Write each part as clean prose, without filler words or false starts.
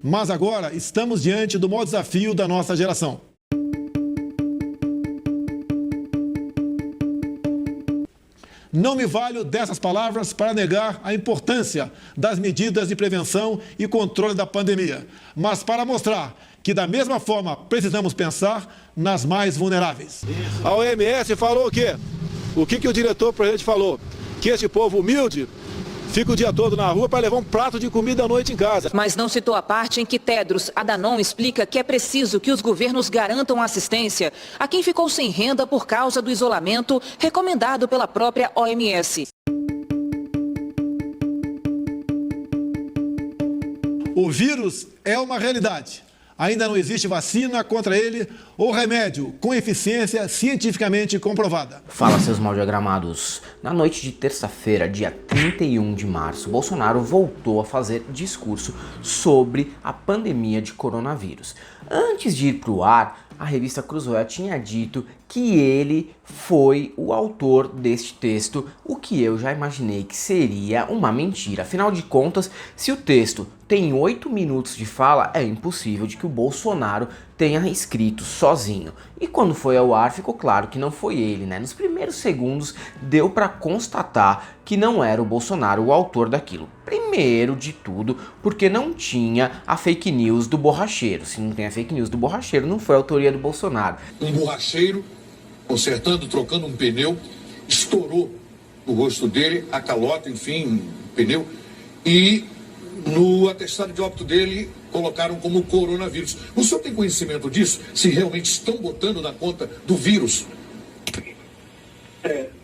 Mas agora estamos diante do maior desafio da nossa geração. Não me valho dessas palavras para negar a importância das medidas de prevenção e controle da pandemia, mas para mostrar que, da mesma forma, precisamos pensar nas mais vulneráveis. A OMS falou o quê? O que o diretor-presidente falou? Que esse povo humilde fica o dia todo na rua para levar um prato de comida à noite em casa. Mas não citou a parte em que Tedros Adhanom explica que é preciso que os governos garantam assistência a quem ficou sem renda por causa do isolamento recomendado pela própria OMS. O vírus é uma realidade. Ainda não existe vacina contra ele ou remédio com eficiência cientificamente comprovada. Fala, seus mal diagramados. Na noite de terça-feira, dia 31 de março, Bolsonaro voltou a fazer discurso sobre a pandemia de coronavírus. Antes de ir para o ar, a revista Cruzoé tinha dito que ele foi o autor deste texto, o que eu já imaginei que seria uma mentira. Afinal de contas, se o texto tem 8 minutos de fala, é impossível de que o Bolsonaro tenha escrito sozinho. E quando foi ao ar, ficou claro que não foi ele, né? Nos primeiros segundos, deu para constatar que não era o Bolsonaro o autor daquilo. Primeiro de tudo, porque não tinha a fake news do borracheiro. Se não tem a fake news do borracheiro, não foi a autoria do Bolsonaro. Um borracheiro, consertando, trocando um pneu, estourou no rosto dele, a calota, enfim, o pneu, e no atestado de óbito dele colocaram como coronavírus. O senhor tem conhecimento disso? Se realmente estão botando na conta do vírus?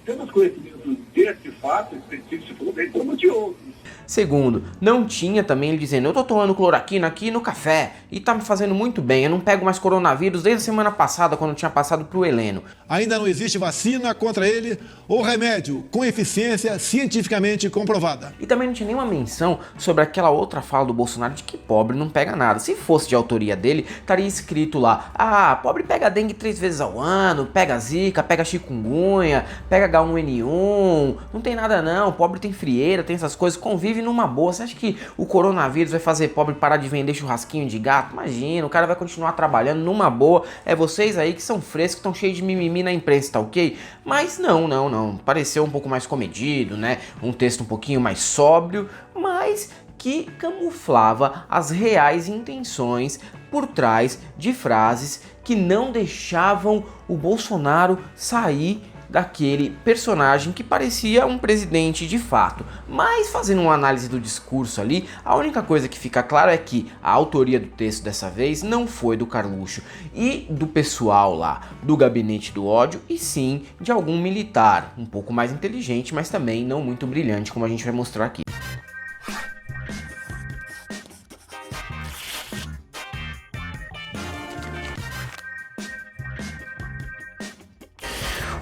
Temos conhecimento desse fato específico, bem como de outros. Segundo, não tinha também ele dizendo, eu tô tomando cloroquina aqui no café e tá me fazendo muito bem, eu não pego mais coronavírus desde a semana passada, quando tinha passado pro Heleno. Ainda não existe vacina contra ele ou remédio com eficiência cientificamente comprovada. E também não tinha nenhuma menção sobre aquela outra fala do Bolsonaro de que pobre não pega nada. Se fosse de autoria dele, estaria escrito lá, pobre pega dengue 3 vezes ao ano, pega zika, pega chikungunya, pega H1N1, não tem nada não, pobre tem frieira, tem essas coisas, convive numa boa. Você acha que o coronavírus vai fazer pobre parar de vender churrasquinho de gato? Imagina, o cara vai continuar trabalhando numa boa. É vocês aí que são frescos, que estão cheios de mimimi na imprensa, tá ok? Mas não. Pareceu um pouco mais comedido, né? Um texto um pouquinho mais sóbrio, mas que camuflava as reais intenções por trás de frases que não deixavam o Bolsonaro sair daquele personagem que parecia um presidente de fato. Mas fazendo uma análise do discurso ali, a única coisa que fica claro é que a autoria do texto dessa vez não foi do Carluxo e do pessoal lá do gabinete do ódio, e sim de algum militar, um pouco mais inteligente, mas também não muito brilhante, como a gente vai mostrar aqui.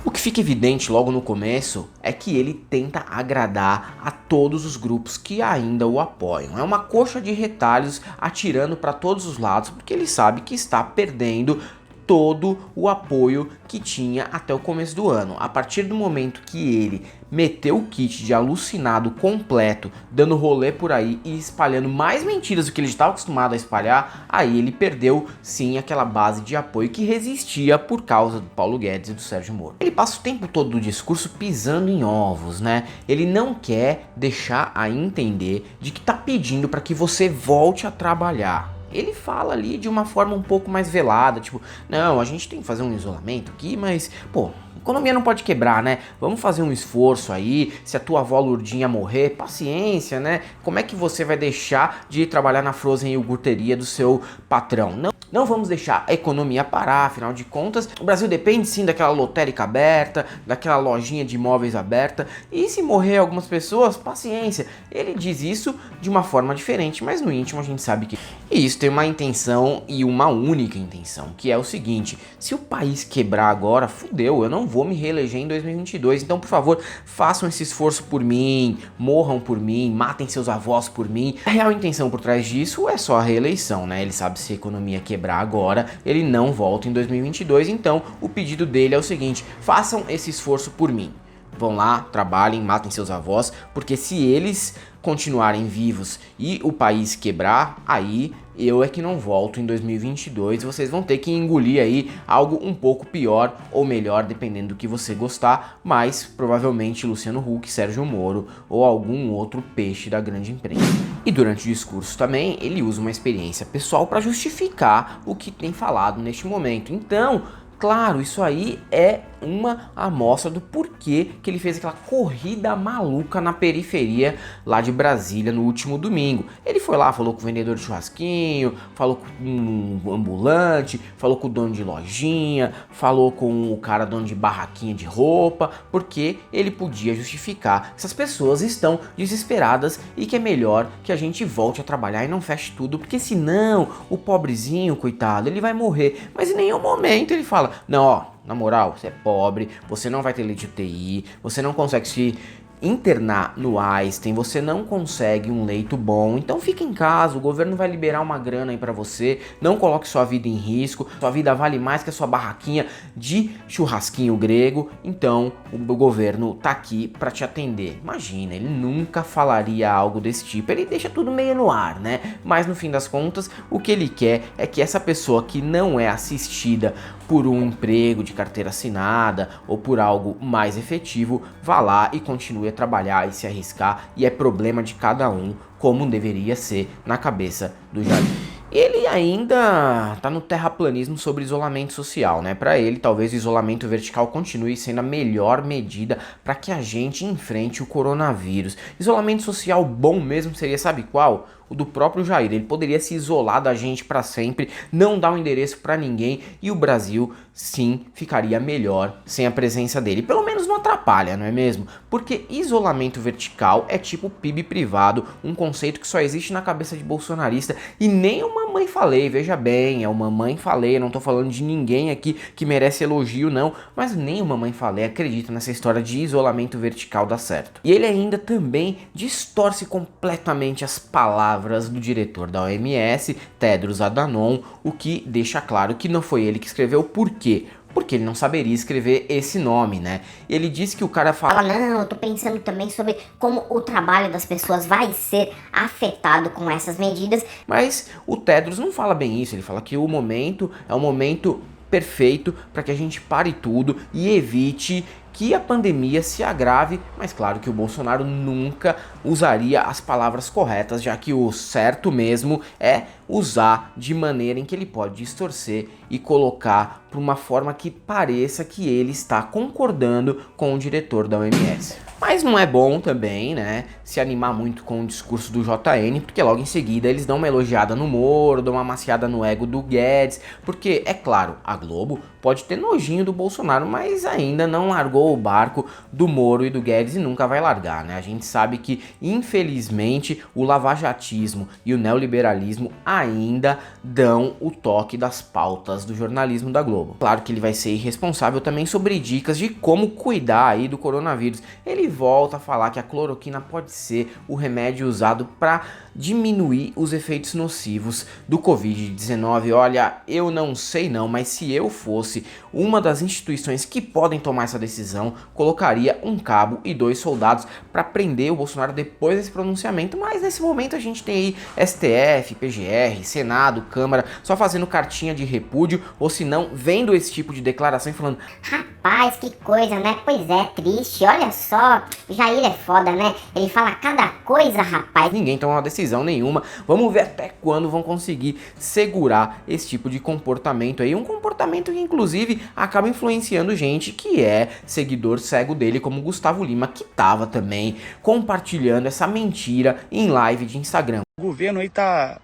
O que fica evidente logo no começo é que ele tenta agradar a todos os grupos que ainda o apoiam. É uma coxa de retalhos atirando para todos os lados, porque ele sabe que está perdendo todo o apoio que tinha até o começo do ano. A partir do momento que ele meteu o kit de alucinado completo, dando rolê por aí e espalhando mais mentiras do que ele estava acostumado a espalhar, aí ele perdeu sim aquela base de apoio que resistia por causa do Paulo Guedes e do Sérgio Moro. Ele passa o tempo todo do discurso pisando em ovos, né? Ele não quer deixar a entender de que tá pedindo para que você volte a trabalhar. Ele fala ali de uma forma um pouco mais velada, tipo, não, a gente tem que fazer um isolamento aqui, mas, pô, economia não pode quebrar, né? Vamos fazer um esforço aí, se a tua avó Lourdinha morrer, paciência, né? Como é que você vai deixar de ir trabalhar na Frozen iogurteria do seu patrão? Não vamos deixar a economia parar, afinal de contas, o Brasil depende sim daquela lotérica aberta, daquela lojinha de imóveis aberta, e se morrer algumas pessoas, paciência. Ele diz isso de uma forma diferente, mas no íntimo a gente sabe que isso tem uma intenção e uma única intenção, que é o seguinte: se o país quebrar agora, fudeu, eu não vou me reeleger em 2022, então por favor, façam esse esforço por mim, morram por mim, matem seus avós por mim. A real intenção por trás disso é só a reeleição, né? Ele sabe, se a economia quebrar agora, ele não volta em 2022, então o pedido dele é o seguinte: façam esse esforço por mim. vão lá, trabalhem, matem seus avós, porque se eles continuarem vivos e o país quebrar, aí eu é que não volto em 2022, vocês vão ter que engolir aí algo um pouco pior ou melhor, dependendo do que você gostar, mas provavelmente Luciano Huck, Sérgio Moro ou algum outro peixe da grande imprensa. E durante o discurso também, ele usa uma experiência pessoal para justificar o que tem falado neste momento. Então, claro, isso aí é uma amostra do porquê que ele fez aquela corrida maluca na periferia lá de Brasília no último domingo. Ele foi lá, falou com o vendedor de churrasquinho, falou com um ambulante, falou com o dono de lojinha, falou com o cara dono de barraquinha de roupa, porque ele podia justificar que essas pessoas estão desesperadas e que é melhor que a gente volte a trabalhar e não feche tudo, porque senão o pobrezinho, coitado, ele vai morrer. Mas em nenhum momento ele fala, não, ó, na moral, você é pobre, você não vai ter leite de UTI, você não consegue se internar no Einstein, você não consegue um leito bom, então fica em casa, o governo vai liberar uma grana aí pra você, não coloque sua vida em risco, sua vida vale mais que a sua barraquinha de churrasquinho grego, então o governo tá aqui pra te atender. Imagina, ele nunca falaria algo desse tipo, ele deixa tudo meio no ar, né? Mas no fim das contas, o que ele quer é que essa pessoa que não é assistida por um emprego de carteira assinada ou por algo mais efetivo, vá lá e continue a trabalhar e se arriscar, e é problema de cada um, como deveria ser na cabeça do Jair. Ele ainda tá no terraplanismo sobre isolamento social, né? Para ele, talvez o isolamento vertical continue sendo a melhor medida para que a gente enfrente o coronavírus. Isolamento social bom mesmo seria, sabe qual? O do próprio Jair. Ele poderia se isolar da gente para sempre, não dar um endereço para ninguém e o Brasil, sim, ficaria melhor sem a presença dele. Pelo menos não atrapalha, não é mesmo? Porque isolamento vertical é tipo PIB privado, um conceito que só existe na cabeça de bolsonarista e nem o mamãe falei, veja bem, é o mamãe falei, eu não tô falando de ninguém aqui que merece elogio não, mas nem o mamãe falei acredita nessa história de isolamento vertical dar certo. E ele ainda também distorce completamente as palavras do diretor da OMS, Tedros Adhanom, o que deixa claro que não foi ele que escreveu. Por quê? Porque ele não saberia escrever esse nome, né? Ele disse que o cara fala, não, eu tô pensando também sobre como o trabalho das pessoas vai ser afetado com essas medidas. Mas o Tedros não fala bem isso, ele fala que o momento é um momento perfeito para que a gente pare tudo e evite que a pandemia se agrave, mas claro que o Bolsonaro nunca usaria as palavras corretas, já que o certo mesmo é usar de maneira em que ele pode distorcer e colocar por uma forma que pareça que ele está concordando com o diretor da OMS. Mas não é bom também, né, se animar muito com o discurso do JN, porque logo em seguida eles dão uma elogiada no Moro, dão uma maciada no ego do Guedes, porque, é claro, a Globo pode ter nojinho do Bolsonaro, mas ainda não largou o barco do Moro e do Guedes e nunca vai largar, né? A gente sabe que, infelizmente, o lavajatismo e o neoliberalismo ainda dão o toque das pautas do jornalismo da Globo. Claro que ele vai ser irresponsável também sobre dicas de como cuidar aí do coronavírus. Ele volta a falar que a cloroquina pode ser o remédio usado para diminuir os efeitos nocivos do Covid-19. Olha, eu não sei não, mas se eu fosse uma das instituições que podem tomar essa decisão, colocaria um cabo e 2 soldados para prender o Bolsonaro depois desse pronunciamento, mas nesse momento a gente tem aí STF, PGR, Senado, Câmara, só fazendo cartinha de repúdio, ou se não, vendo esse tipo de declaração e falando, rapaz, que coisa, né? Pois é, triste, olha só, Jair é foda, né? Ele fala cada coisa, rapaz. Ninguém toma uma decisão nenhuma, vamos ver até quando vão conseguir segurar esse tipo de comportamento aí, um comportamento que inclusive acaba influenciando gente que é seguidor cego dele, como Gustavo Lima, que tava também compartilhando essa mentira em live de Instagram. O governo aí tá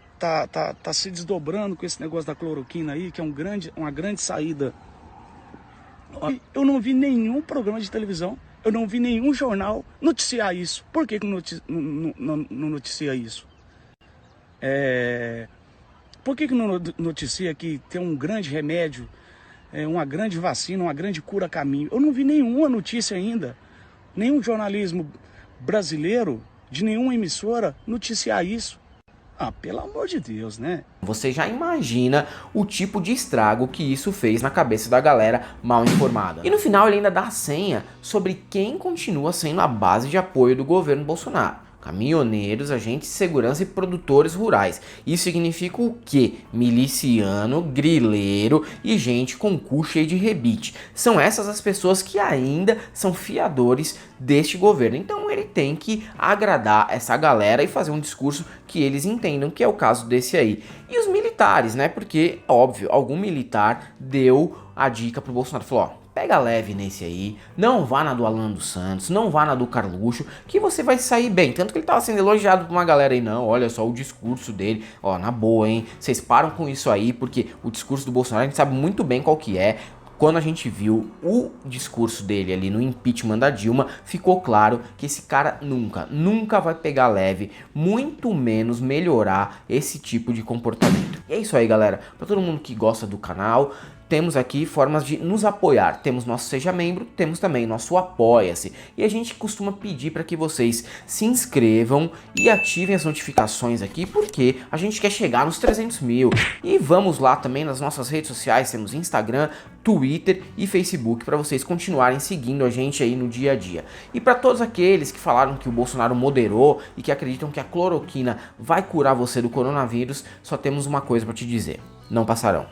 se desdobrando com esse negócio da cloroquina aí, que é uma grande saída. Eu não vi nenhum programa de televisão, eu não vi nenhum jornal noticiar isso. Por que não noticia isso? Por que não noticia que tem um grande remédio, uma grande vacina, uma grande cura a caminho? Eu não vi nenhuma notícia ainda, nenhum jornalismo brasileiro, de nenhuma emissora, noticiar isso. Ah, pelo amor de Deus, né? Você já imagina o tipo de estrago que isso fez na cabeça da galera mal informada. E no final ele ainda dá a senha sobre quem continua sendo a base de apoio do governo Bolsonaro. Caminhoneiros, agentes de segurança e produtores rurais. Isso significa o quê? Miliciano, grileiro e gente com cu cheio de rebite. São essas as pessoas que ainda são fiadores deste governo. Então ele tem que agradar essa galera e fazer um discurso que eles entendam, que é o caso desse aí. E os militares, né? Porque, óbvio, algum militar deu a dica pro Bolsonaro, falou, ó, pega leve nesse aí, não vá na do Alan dos Santos, não vá na do Carluxo, que você vai sair bem. Tanto que ele tava sendo elogiado por uma galera aí, não, olha só o discurso dele, ó, na boa, hein, vocês param com isso aí, porque o discurso do Bolsonaro a gente sabe muito bem qual que é. Quando a gente viu o discurso dele ali no impeachment da Dilma, ficou claro que esse cara nunca vai pegar leve, muito menos melhorar esse tipo de comportamento. E é isso aí, galera. Para todo mundo que gosta do canal, temos aqui formas de nos apoiar. Temos nosso Seja Membro, temos também nosso Apoia-se. E a gente costuma pedir para que vocês se inscrevam e ativem as notificações aqui, porque a gente quer chegar nos 300 mil. E vamos lá também nas nossas redes sociais, temos Instagram, Twitter e Facebook, para vocês continuarem seguindo a gente aí no dia a dia. E para todos aqueles que falaram que o Bolsonaro moderou e que acreditam que a cloroquina vai curar você do coronavírus, só temos uma coisa para te dizer: não passarão.